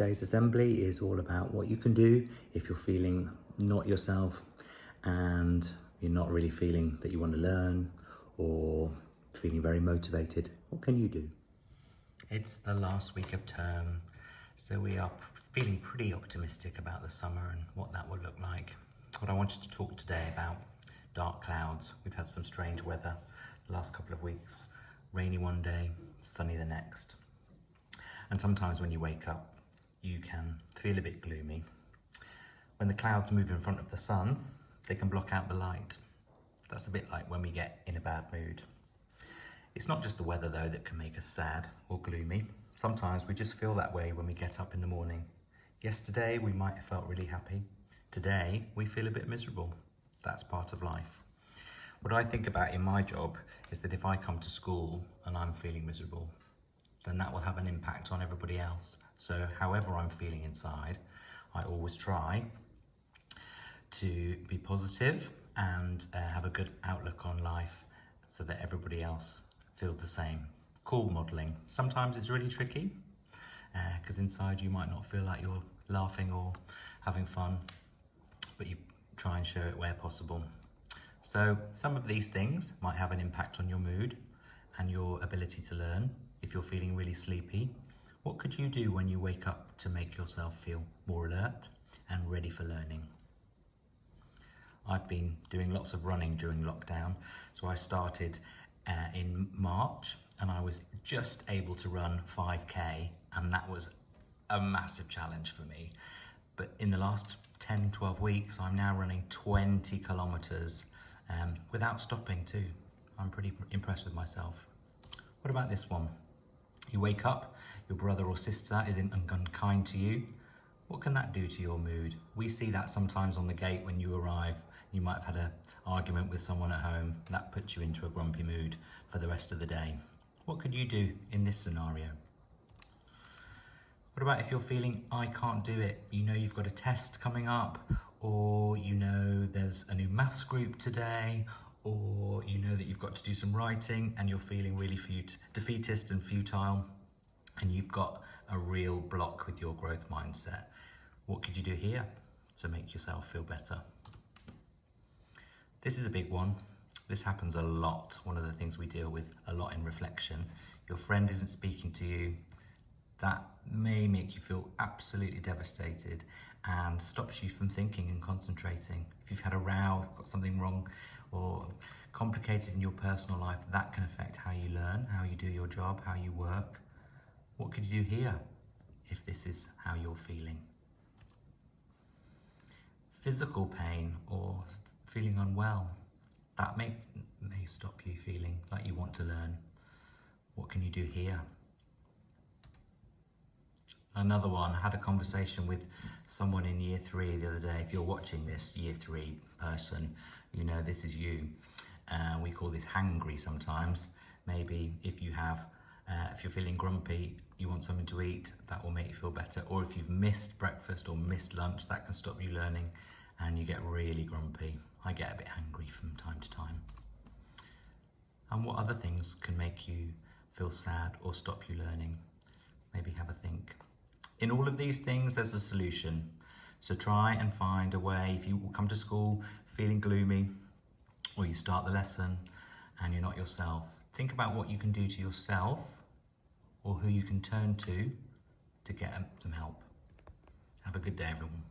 today's assembly is all about what you can do if you're feeling not yourself and you're not really feeling that you want to learn or feeling very motivated. What can you do? It's the last week of term, so we are feeling pretty optimistic about the summer and what that will look like. What I wanted to talk today about dark clouds. We've had some strange weather the last couple of weeks. Rainy one day, sunny the next. And sometimes when you wake up, you can feel a bit gloomy. When the clouds move in front of the sun, they can block out the light. That's a bit like when we get in a bad mood. It's not just the weather though that can make us sad or gloomy. Sometimes we just feel that way when we get up in the morning. Yesterday we might have felt really happy. Today we feel a bit miserable. That's part of life. What I think about in my job is that if I come to school and I'm feeling miserable, then that will have an impact on everybody else. So however I'm feeling inside, I always try to be positive and have a good outlook on life so that everybody else feels the same. Cool modelling. Sometimes it's really tricky because inside you might not feel like you're laughing or having fun, but you try and show it where possible. So some of these things might have an impact on your mood and your ability to learn. If you're feeling really sleepy, what could you do when you wake up to make yourself feel more alert and ready for learning? I've been doing lots of running during lockdown, so I started in March and I was just able to run 5k, and that was a massive challenge for me. But in the last 10-12 weeks, I'm now running 20 kilometers without stopping too. I'm pretty impressed with myself. What about this one? You wake up, your brother or sister is unkind to you. What can that do to your mood? We see that sometimes on the gate when you arrive. You might have had an argument with someone at home. That puts you into a grumpy mood for the rest of the day. What could you do in this scenario? What about if you're feeling, I can't do it? You know you've got a test coming up, or you know there's a new maths group today, or you know that you've got to do some writing and you're feeling really defeatist and futile, and you've got a real block with your growth mindset. What could you do here to make yourself feel better? This is a big one. This happens a lot. One of the things we deal with a lot in reflection. Your friend isn't speaking to you. That may make you feel absolutely devastated and stops you from thinking and concentrating. If you've had a row, got something wrong or complicated in your personal life, that can affect how you learn, how you do your job, how you work. What could you do here if this is how you're feeling? Physical pain or feeling unwell, that may stop you feeling like you want to learn. What can you do here? Another one, I had a conversation with someone in year 3 the other day. If you're watching this, year 3 person, you know this is you. We call this hangry sometimes. Maybe if you're feeling grumpy, you want something to eat, that will make you feel better. Or if you've missed breakfast or missed lunch, that can stop you learning and you get really grumpy. I get a bit hangry from time to time. And what other things can make you feel sad or stop you learning? Maybe have a think. In all of these things, there's a solution. So try and find a way. If you come to school feeling gloomy, or you start the lesson and you're not yourself, think about what you can do to yourself or who you can turn to get some help. Have a good day, everyone.